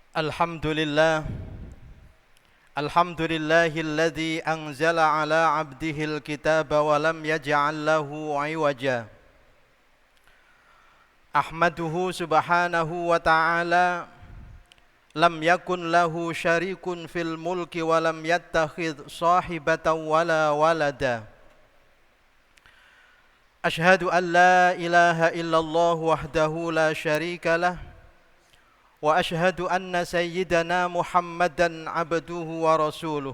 Alhamdulillah Alhamdulillahilladzi anzala ala abdihil kitaba wa lam yaj'al lahu 'iwaja. Ahmaduhu subhanahu wa ta'ala lam yakun lahu syarikun fil mulki wa lam yattakhidh sahibatan wala walada. Ashhadu an la ilaha illallah wahdahu la syarika lah wa ashhadu anna sayyidana Muhammadan abduhu wa rasuluh.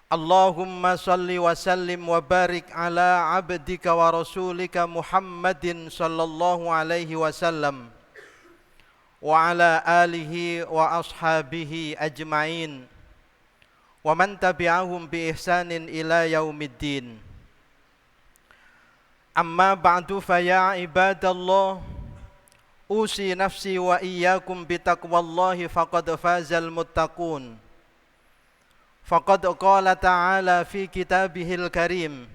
Allahumma salli wa sallim wa barik ala abdika wa rasulika Muhammadin sallallahu alaihi wasallam wa ala alihi wa ashabihi ajma'in wa man tabi'ahum bi ihsanin ila yaumiddin. Amma ba'du fa ya ibadallah, usi nafsi wa iyyakum bitaqwallahi faqad fazal muttaqun. Faqad qala ta'ala fi kitabihil karim,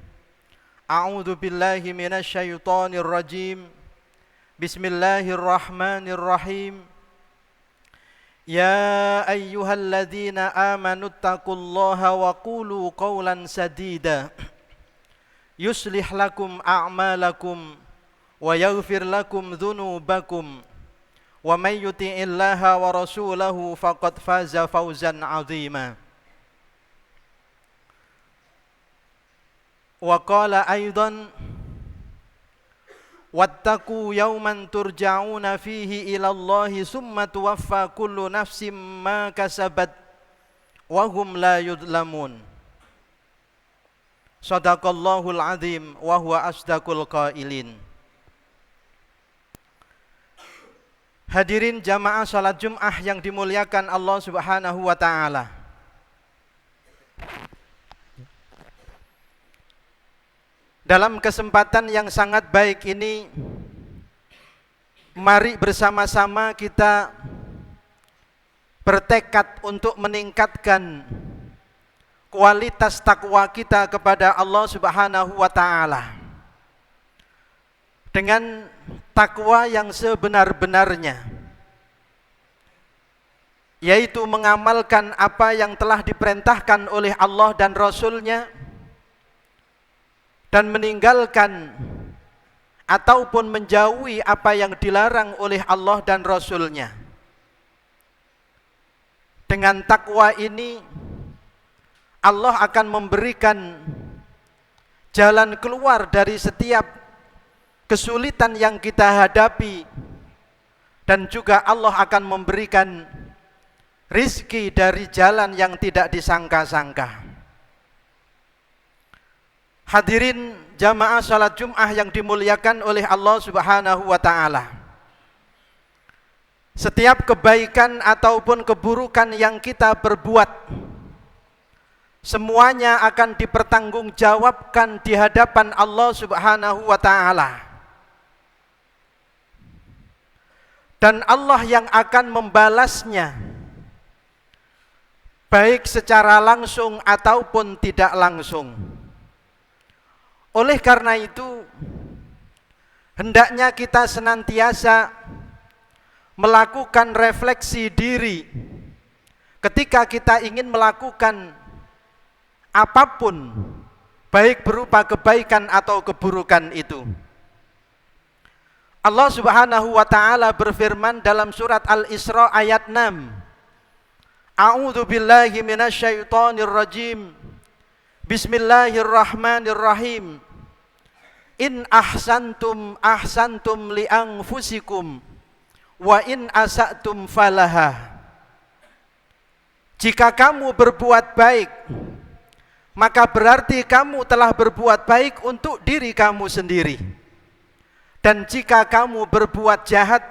a'udzu billahi minasy syaithanir rajim. Bismillahirrahmanirrahim. Ya ayyuhalladzina amanu taqullaha wa qulu qawlan sadida yuslih lakum a'malakum wa yaghfir lakum dhunubakum wa may yuti'illaha wa rasulahu faqad faza fawzan 'azima. Wa qala aidan wattaqu yawman turja'una fihi ila Allahi summa tuwaffa kullu nafsin ma kasabat wa hum la yudlamun. Shadaqallahul azim wa huwa asdaqul qailin. Hadirin jamaah salat Jum'ah yang dimuliakan Allah Subhanahu wa ta'ala. Dalam kesempatan yang sangat baik ini, mari bersama-sama kita bertekad untuk meningkatkan kualitas takwa kita kepada Allah Subhanahu wa ta'ala dengan takwa yang sebenar-benarnya, yaitu mengamalkan apa yang telah diperintahkan oleh Allah dan Rasul-Nya dan meninggalkan ataupun menjauhi apa yang dilarang oleh Allah dan Rasul-Nya. Dengan takwa ini Allah akan memberikan jalan keluar dari setiap kesulitan yang kita hadapi, dan juga Allah akan memberikan rizki dari jalan yang tidak disangka-sangka. Hadirin jamaah salat Jum'ah yang dimuliakan oleh Allah Subhanahu wa ta'ala, setiap kebaikan ataupun keburukan yang kita perbuat, semuanya akan dipertanggungjawabkan di hadapan Allah Subhanahu wa ta'ala. Dan Allah yang akan membalasnya, baik secara langsung ataupun tidak langsung. Oleh karena itu, hendaknya kita senantiasa melakukan refleksi diri ketika kita ingin melakukan apapun, baik berupa kebaikan atau keburukan itu. Allah Subhanahu wa ta'ala berfirman dalam surat Al-Isra ayat 6. A'udzu billahi minasy syaithanir rajim. Bismillahirrahmanirrahim. In ahsantum ahsantum li anfusikum wa in asa'tum falaha. Jika kamu berbuat baik, maka berarti kamu telah berbuat baik untuk diri kamu sendiri. Dan jika kamu berbuat jahat,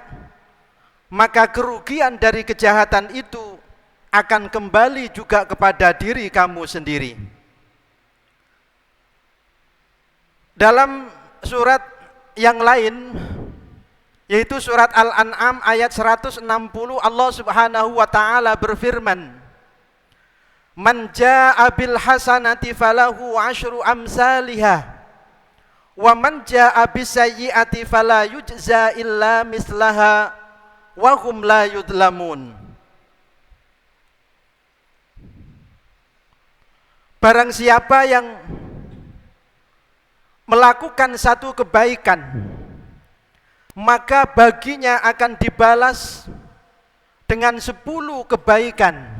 maka kerugian dari kejahatan itu akan kembali juga kepada diri kamu sendiri. Dalam surat yang lain, yaitu surat Al-An'am ayat 160, Allah Subhanahu wa ta'ala berfirman, Man jaa'a bil hasanati falahu 'asyru amsalihah wa man jaa'a bis sayyi'ati fala yujza illa mislaha wa hum la yudlamun. Barang siapa yang melakukan satu kebaikan, maka baginya akan dibalas dengan 10 kebaikan.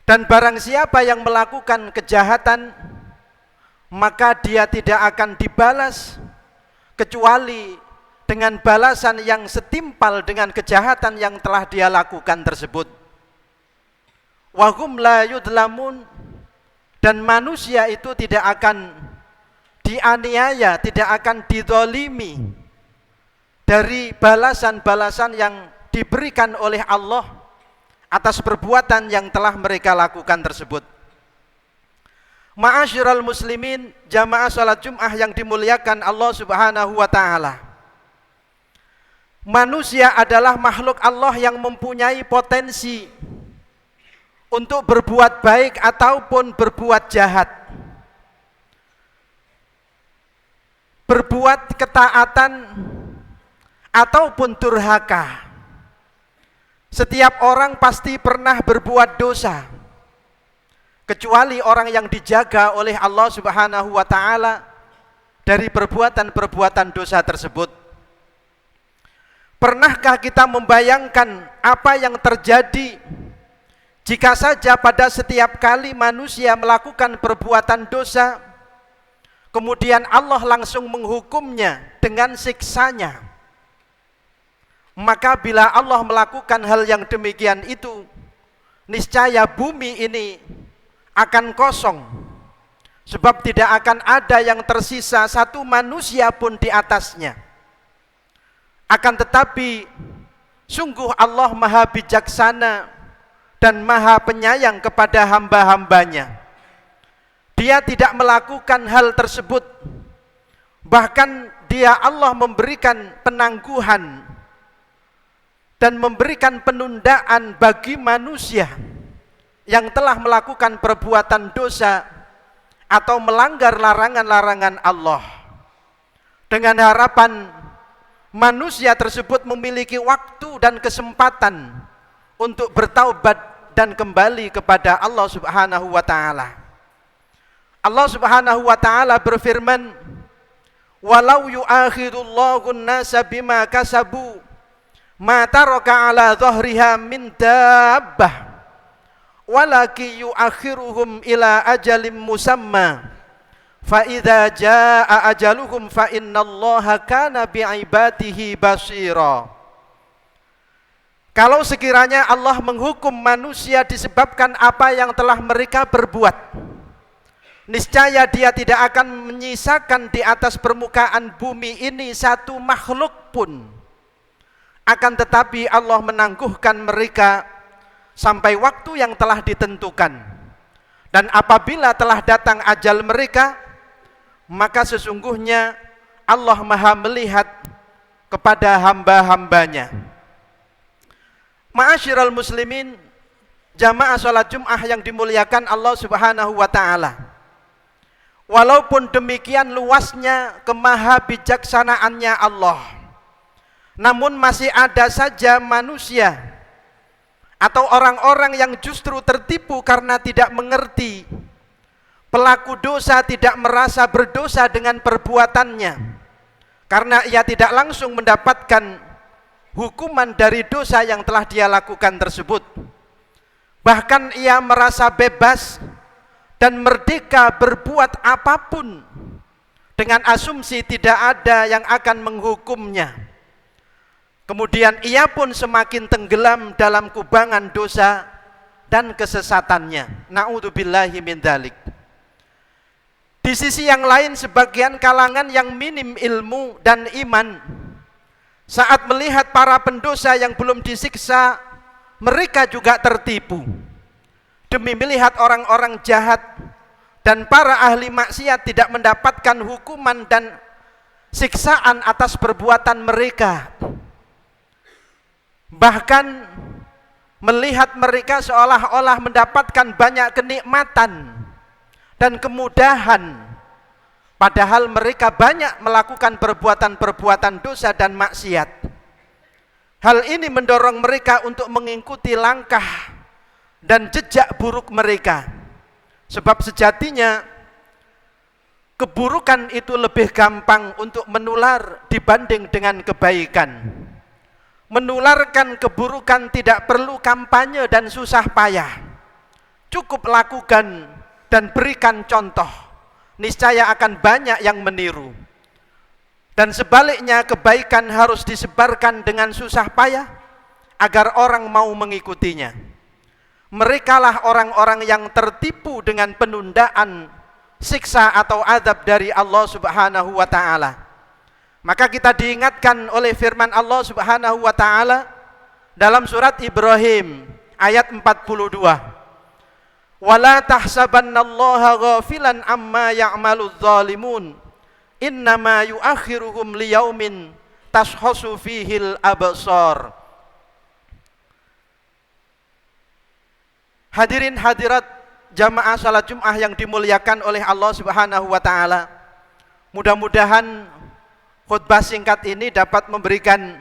Dan barang siapa yang melakukan kejahatan, maka dia tidak akan dibalas kecuali dengan balasan yang setimpal dengan kejahatan yang telah dia lakukan tersebut. Wa hum la yudlamun, dan manusia itu tidak akan dianiaya, tidak akan dizalimi dari balasan-balasan yang diberikan oleh Allah atas perbuatan yang telah mereka lakukan tersebut. Ma'asyiral muslimin, jamaah salat Jumat yang dimuliakan Allah Subhanahu wa taala. Manusia adalah makhluk Allah yang mempunyai potensi untuk berbuat baik ataupun berbuat jahat, berbuat ketaatan ataupun durhaka. Setiap orang pasti pernah berbuat dosa, kecuali orang yang dijaga oleh Allah Subhanahu wa taala dari perbuatan-perbuatan dosa tersebut. Pernahkah kita membayangkan apa yang terjadi jika saja pada setiap kali manusia melakukan perbuatan dosa, kemudian Allah langsung menghukumnya dengan siksanya? Maka bila Allah melakukan hal yang demikian itu, niscaya bumi ini akan kosong, sebab tidak akan ada yang tersisa satu manusia pun di atasnya. Akan tetapi sungguh Allah maha bijaksana dan maha penyayang kepada hamba-hambanya. Dia tidak melakukan hal tersebut, bahkan dia Allah memberikan penangguhan dan memberikan penundaan bagi manusia yang telah melakukan perbuatan dosa atau melanggar larangan-larangan Allah, dengan harapan manusia tersebut memiliki waktu dan kesempatan untuk bertaubat dan kembali kepada Allah Subhanahu wa taala. Allah Subhanahu wa taala berfirman, "Walau yu'akhidullahu an-nasa bima kasabu ma taraka 'ala dhahriha min dabbah walakin yu'akhiruhum ila ajalin musamma fa idza jaa ajaluhum fa innallaha kana bi'ibadihi basira." Kalau sekiranya Allah menghukum manusia disebabkan apa yang telah mereka berbuat, niscaya dia tidak akan menyisakan di atas permukaan bumi ini satu makhluk pun. Akan tetapi Allah menangguhkan mereka sampai waktu yang telah ditentukan. Dan apabila telah datang ajal mereka, maka sesungguhnya Allah maha melihat kepada hamba-hambanya. Ma'asyiral muslimin, jamaah salat Jumat yang dimuliakan Allah Subhanahu wa taala. Walaupun demikian luasnya kemahabijaksanaannya Allah, namun masih ada saja manusia atau orang-orang yang justru tertipu karena tidak mengerti. Pelaku dosa tidak merasa berdosa dengan perbuatannya, karena ia tidak langsung mendapatkan hukuman dari dosa yang telah dia lakukan tersebut. Bahkan ia merasa bebas dan merdeka berbuat apapun dengan asumsi tidak ada yang akan menghukumnya. Kemudian ia pun semakin tenggelam dalam kubangan dosa dan kesesatannya. Na'udzubillahi min dzalik. Di sisi yang lain, sebagian kalangan yang minim ilmu dan iman, saat melihat para pendosa yang belum disiksa, mereka juga tertipu. Demi melihat orang-orang jahat dan para ahli maksiat tidak mendapatkan hukuman dan siksaan atas perbuatan mereka. Bahkan melihat mereka seolah-olah mendapatkan banyak kenikmatan dan kemudahan, padahal mereka banyak melakukan perbuatan-perbuatan dosa dan maksiat. Hal ini mendorong mereka untuk mengikuti langkah dan jejak buruk mereka. Sebab sejatinya keburukan itu lebih gampang untuk menular dibanding dengan kebaikan. Menularkan keburukan tidak perlu kampanye dan susah payah. Cukup lakukan dan berikan contoh. Niscaya akan banyak yang meniru. Dan sebaliknya kebaikan harus disebarkan dengan susah payah agar orang mau mengikutinya. Merekalah orang-orang yang tertipu dengan penundaan siksa atau azab dari Allah Subhanahu wa taala. Maka kita diingatkan oleh firman Allah Subhanahu wa taala dalam surat Ibrahim ayat 42. Wala tahsabannallaha ghafilan amma ya'maludz zalimun. Innama yuakhiruhum liyaumin tashkhasu fihil absar. Hadirin hadirat jamaah salat Jumat yang dimuliakan oleh Allah Subhanahu wa taala. Mudah-mudahan khutbah singkat ini dapat memberikan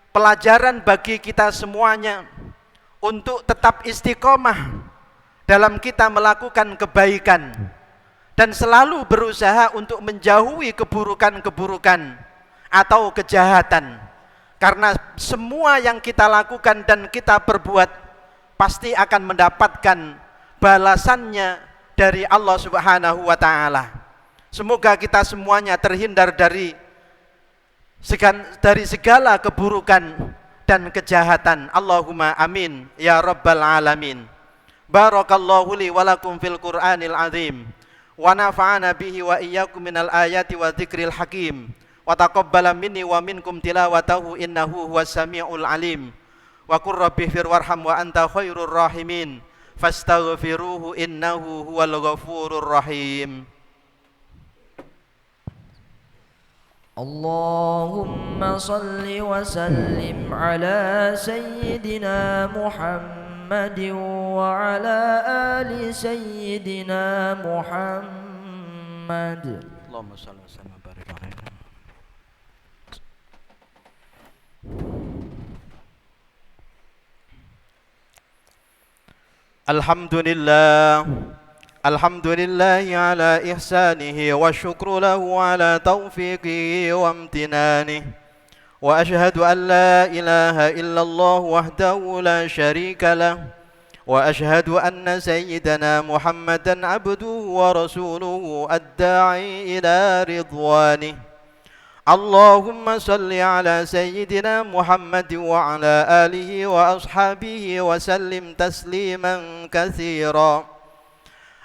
pelajaran bagi kita semuanya untuk tetap istiqomah dalam kita melakukan kebaikan dan selalu berusaha untuk menjauhi keburukan-keburukan atau kejahatan. Karena semua yang kita lakukan dan kita perbuat pasti akan mendapatkan balasannya dari Allah Subhanahu wa taala. Semoga kita semuanya terhindar dari segala keburukan dan kejahatan. Allahumma amin ya rabbal alamin. Barakallahu li wa lakum fil Qur'anil azim. Wa nafa'ana bihi wa iyyakum minal ayati wa dzikril hakim. Wa taqabbala minni wa minkum tilawatahu innahu huwas samiul alim. Wa qur rabbighfir warham wa anta khairur rahimin. Fastaghfiruhu innahu huwal ghafurur rahim. Allahumma salli wa sallim ala sayyidina Muhammadin wa ala ali sayyidina Muhammad. Allahumma salli wa sallim wa barik alaihi. Alhamdulillah, alhamdulillah ala ihsanihi wa syukru lahu ala taufiqihi wa amtinanihi. Wa ashhadu an la ilaha illallah wahdahu la syarika lah. Wa ashhadu anna sayyidana Muhammadan abduhu wa rasuluhu ad-da'i ila ridwanih. Allahumma salli ala sayyidina Muhammad wa ala alihi wa ashabihi wa sallim tasliman katsira.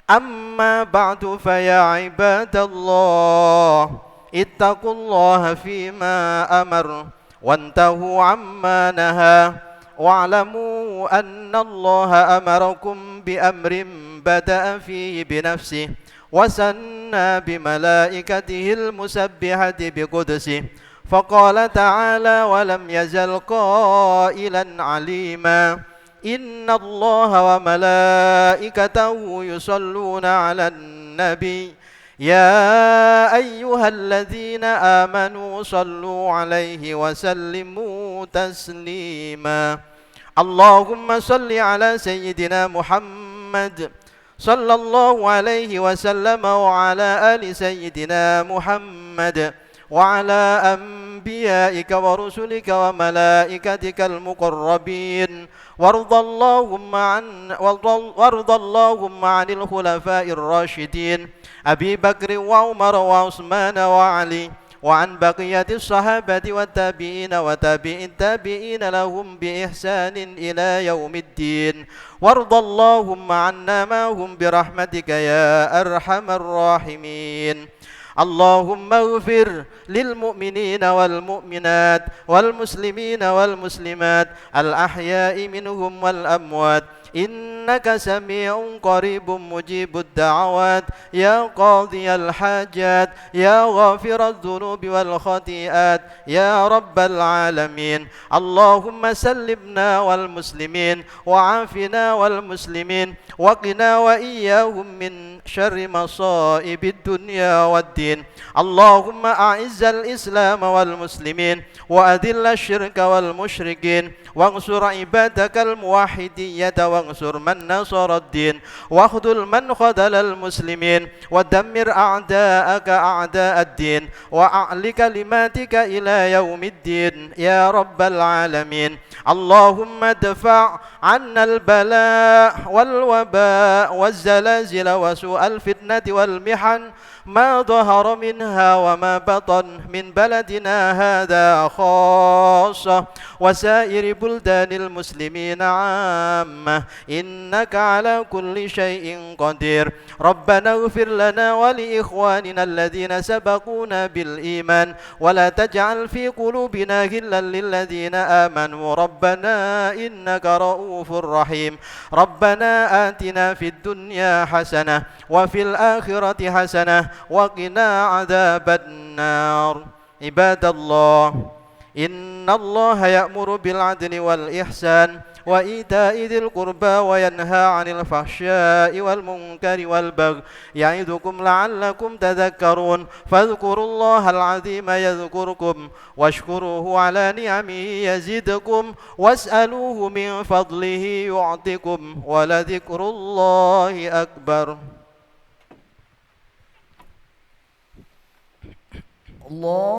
Amma ba'du fa ya ibadallah ittaqullaha fima amar wantahu amma naha wa'lamu anna Allah amarakum bi amrin bada'a fihi bi nafsihi وسنى بملائكته المسبحة بقدسه فقال تعالى ولم يزل قائلا عليما إن الله وملائكته يصلون على النبي يا أيها الذين آمنوا صلوا عليه وسلموا تسليما اللهم صل على سيدنا محمد صلى الله عليه وسلم وعلى آل سيدنا محمد وعلى أنبيائك ورسلك وملائكتك المقربين وارض اللهم عن الخلفاء الراشدين أبي بكر وعمر وعثمان وعلي وعن بقية الصحابة والتابعين وتابعي التابعين لهم بإحسان إلى يوم الدين وارض اللهم عنا معهم برحمتك يا أرحم الراحمين اللهم اغفر للمؤمنين والمؤمنات والمسلمين والمسلمات الأحياء منهم والأموات إنك سميع قريب مجيب الدعوات يا قاضي الحاجات يا غافر الذنوب والخطيئات يا رب العالمين اللهم سلمنا والمسلمين وعافنا والمسلمين وقنا وإياهم من شر مصائب الدنيا والدين. اللهم أعز الإسلام والمسلمين وأذل الشرك والمشركين وانصر عبادك الموحدية وانصر من نصر الدين واخذل من خذل المسلمين ودمر أعداءك أعداء الدين وأعل كلماتك إلى يوم الدين يا رب العالمين. اللهم ادفع عنا البلاء والوباء والزلازل وسوء الفتنة والمحن ما ظهر منها وما بطن من بلدنا هذا خاصة وسائر بلدان المسلمين عامة إنك على كل شيء قدير. ربنا اغفر لنا ولإخواننا الذين سبقونا بالإيمان ولا تجعل في قلوبنا غلا للذين آمنوا ربنا إنك رؤوف رحيم. ربنا آتنا في الدنيا حسنة وفي الآخرة حسنة وقنا عذاب النار. عباد الله إن الله يأمر بالعدل والإحسان وإيتاء ذي القربى وينهى عن الفحشاء والمنكر والبغي يعظكم لعلكم تذكرون. فاذكروا الله العظيم يذكركم واشكروه على نعمه يزدكم واسألوه من فضله يعطكم ولذكر الله أكبر. الله